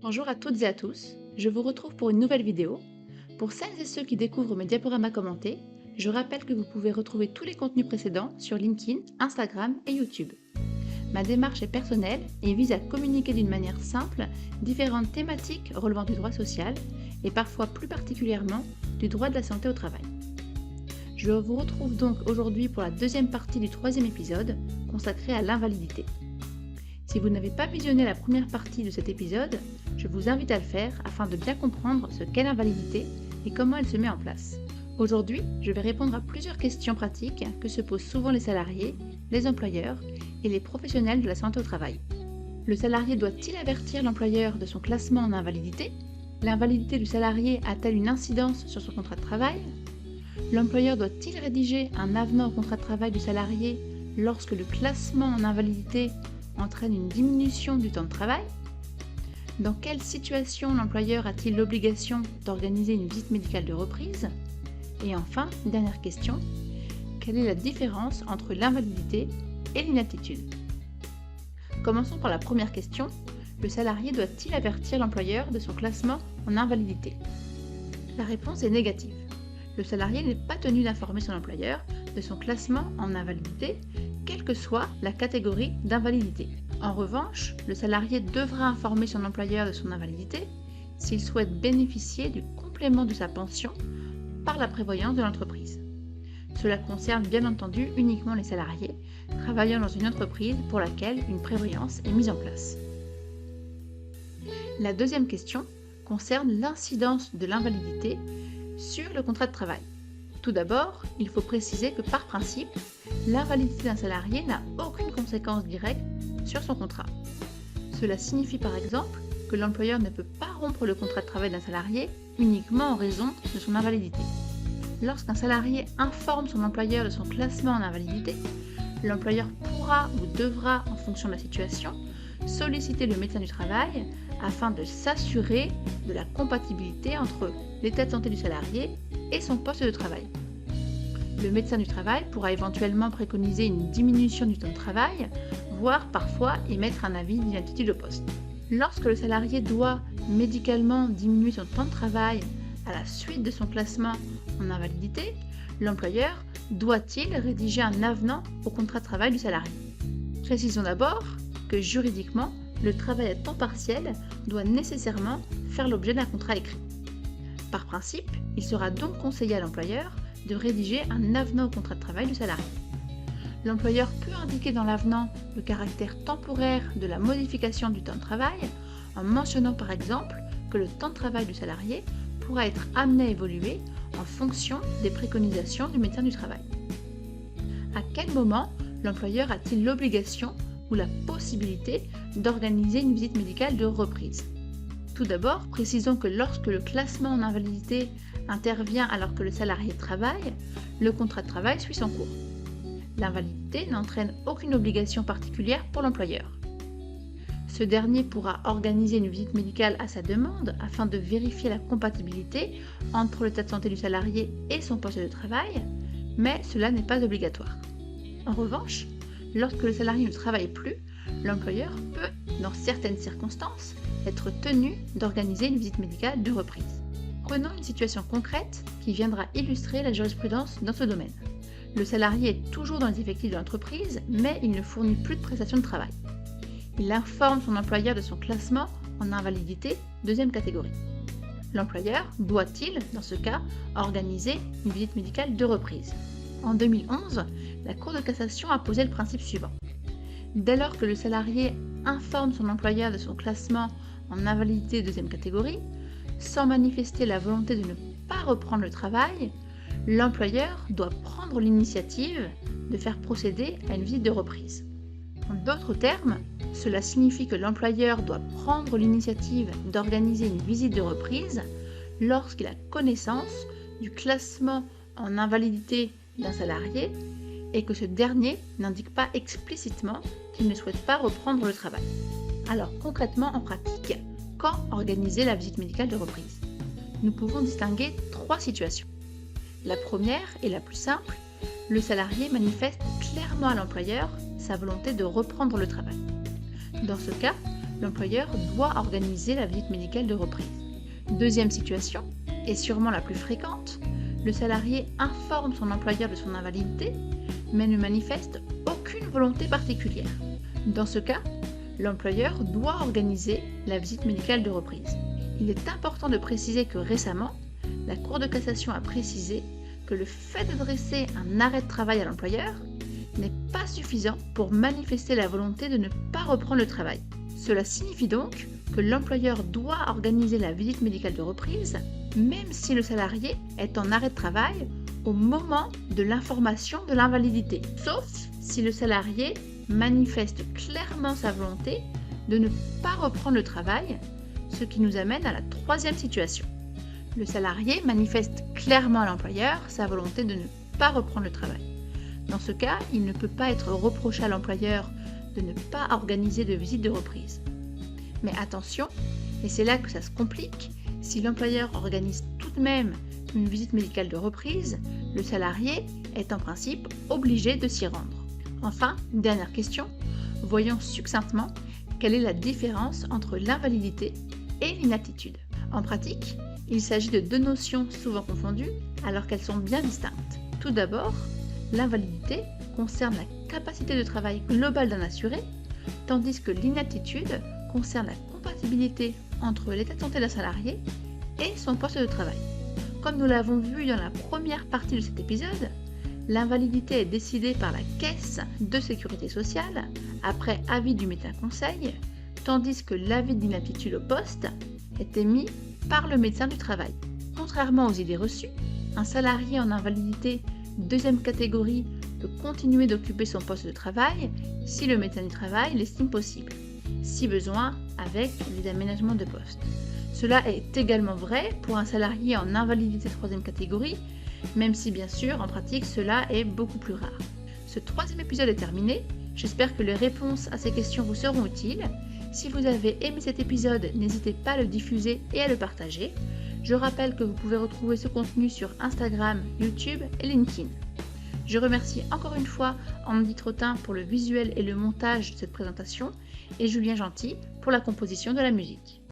Bonjour à toutes et à tous, je vous retrouve pour une nouvelle vidéo. Pour celles et ceux qui découvrent mes diaporamas commentés, je rappelle que vous pouvez retrouver tous les contenus précédents sur LinkedIn, Instagram et YouTube. Ma démarche est personnelle et vise à communiquer d'une manière simple différentes thématiques relevant du droit social et parfois plus particulièrement du droit de la santé au travail. Je vous retrouve donc aujourd'hui pour la deuxième partie du troisième épisode consacré à l'invalidité. Si vous n'avez pas visionné la première partie de cet épisode, je vous invite à le faire afin de bien comprendre ce qu'est l'invalidité et comment elle se met en place. Aujourd'hui, je vais répondre à plusieurs questions pratiques que se posent souvent les salariés, les employeurs et les professionnels de la santé au travail. Le salarié doit-il avertir l'employeur de son classement en invalidité? L'invalidité du salarié a-t-elle une incidence sur son contrat de travail? L'employeur doit-il rédiger un avenant au contrat de travail du salarié lorsque le classement en invalidité entraîne une diminution du temps de travail? Dans quelle situation l'employeur a-t-il l'obligation d'organiser une visite médicale de reprise? Et enfin, dernière question, quelle est la différence entre l'invalidité et l'inaptitude? Commençons par la première question, le salarié doit-il avertir l'employeur de son classement en invalidité? La réponse est négative. Le salarié n'est pas tenu d'informer son employeur de son classement en invalidité, quelle que soit la catégorie d'invalidité. En revanche, le salarié devra informer son employeur de son invalidité s'il souhaite bénéficier du complément de sa pension par la prévoyance de l'entreprise. Cela concerne bien entendu uniquement les salariés travaillant dans une entreprise pour laquelle une prévoyance est mise en place. La deuxième question concerne l'incidence de l'invalidité sur le contrat de travail. Tout d'abord, il faut préciser que par principe, l'invalidité d'un salarié n'a aucune conséquence directe sur son contrat. Cela signifie par exemple que l'employeur ne peut pas rompre le contrat de travail d'un salarié uniquement en raison de son invalidité. Lorsqu'un salarié informe son employeur de son classement en invalidité, l'employeur pourra ou devra, en fonction de la situation, solliciter le médecin du travail afin de s'assurer de la compatibilité entre l'état de santé du salarié et son poste de travail. Le médecin du travail pourra éventuellement préconiser une diminution du temps de travail, voire parfois émettre un avis d'inaptitude au poste. Lorsque le salarié doit médicalement diminuer son temps de travail à la suite de son classement en invalidité, l'employeur doit-il rédiger un avenant au contrat de travail du salarié? Précisons d'abord que juridiquement, le travail à temps partiel doit nécessairement faire l'objet d'un contrat écrit. Par principe, il sera donc conseillé à l'employeur de rédiger un avenant au contrat de travail du salarié. L'employeur peut indiquer dans l'avenant le caractère temporaire de la modification du temps de travail en mentionnant par exemple que le temps de travail du salarié pourra être amené à évoluer en fonction des préconisations du médecin du travail. À quel moment l'employeur a-t-il l'obligation ou la possibilité d'organiser une visite médicale de reprise? Tout d'abord, précisons que lorsque le classement en invalidité intervient alors que le salarié travaille, le contrat de travail suit son cours. L'invalidité n'entraîne aucune obligation particulière pour l'employeur. Ce dernier pourra organiser une visite médicale à sa demande afin de vérifier la compatibilité entre l'état de santé du salarié et son poste de travail, mais cela n'est pas obligatoire. En revanche, lorsque le salarié ne travaille plus, l'employeur peut, dans certaines circonstances, être tenu d'organiser une visite médicale de reprise. Prenons une situation concrète qui viendra illustrer la jurisprudence dans ce domaine. Le salarié est toujours dans les effectifs de l'entreprise, mais il ne fournit plus de prestations de travail. Il informe son employeur de son classement en invalidité deuxième catégorie. L'employeur doit-il, dans ce cas, organiser une visite médicale de reprise? En 2011, la Cour de cassation a posé le principe suivant. Dès lors que le salarié informe son employeur de son classement en invalidité deuxième catégorie, sans manifester la volonté de ne pas reprendre le travail, l'employeur doit prendre l'initiative de faire procéder à une visite de reprise. En d'autres termes, cela signifie que l'employeur doit prendre l'initiative d'organiser une visite de reprise lorsqu'il a connaissance du classement en invalidité d'un salarié et que ce dernier n'indique pas explicitement qu'il ne souhaite pas reprendre le travail. Alors concrètement en pratique, quand organiser la visite médicale de reprise? Nous pouvons distinguer trois situations. La première et la plus simple, le salarié manifeste clairement à l'employeur sa volonté de reprendre le travail. Dans ce cas, l'employeur doit organiser la visite médicale de reprise. Deuxième situation, et sûrement la plus fréquente, le salarié informe son employeur de son invalidité, mais ne manifeste aucune volonté particulière. Dans ce cas, l'employeur doit organiser la visite médicale de reprise. Il est important de préciser que récemment, la Cour de cassation a précisé que le fait d'adresser un arrêt de travail à l'employeur n'est pas suffisant pour manifester la volonté de ne pas reprendre le travail. Cela signifie donc que l'employeur doit organiser la visite médicale de reprise, même si le salarié est en arrêt de travail au moment de l'information de l'invalidité, sauf si le salarié manifeste clairement sa volonté de ne pas reprendre le travail, ce qui nous amène à la troisième situation. Le salarié manifeste clairement à l'employeur sa volonté de ne pas reprendre le travail. Dans ce cas, il ne peut pas être reproché à l'employeur de ne pas organiser de visite de reprise. Mais attention, et c'est là que ça se complique, si l'employeur organise tout de même une visite médicale de reprise, le salarié est en principe obligé de s'y rendre. Enfin, dernière question, voyons succinctement quelle est la différence entre l'invalidité et l'inaptitude. En pratique, il s'agit de deux notions souvent confondues alors qu'elles sont bien distinctes. Tout d'abord, l'invalidité concerne la capacité de travail globale d'un assuré, tandis que l'inaptitude concerne la compatibilité entre l'état de santé d'un salarié et son poste de travail. Comme nous l'avons vu dans la première partie de cet épisode, l'invalidité est décidée par la Caisse de sécurité sociale après avis du médecin conseil, tandis que l'avis d'inaptitude au poste est émis par le médecin du travail. Contrairement aux idées reçues, un salarié en invalidité deuxième catégorie peut continuer d'occuper son poste de travail si le médecin du travail l'estime possible, si besoin avec des aménagements de poste. Cela est également vrai pour un salarié en invalidité troisième catégorie, même si bien sûr en pratique cela est beaucoup plus rare. Ce troisième épisode est terminé, j'espère que les réponses à ces questions vous seront utiles. Si vous avez aimé cet épisode, n'hésitez pas à le diffuser et à le partager. Je rappelle que vous pouvez retrouver ce contenu sur Instagram, YouTube et LinkedIn. Je remercie encore une fois Andy Trottin pour le visuel et le montage de cette présentation et Julien Gentil pour la composition de la musique.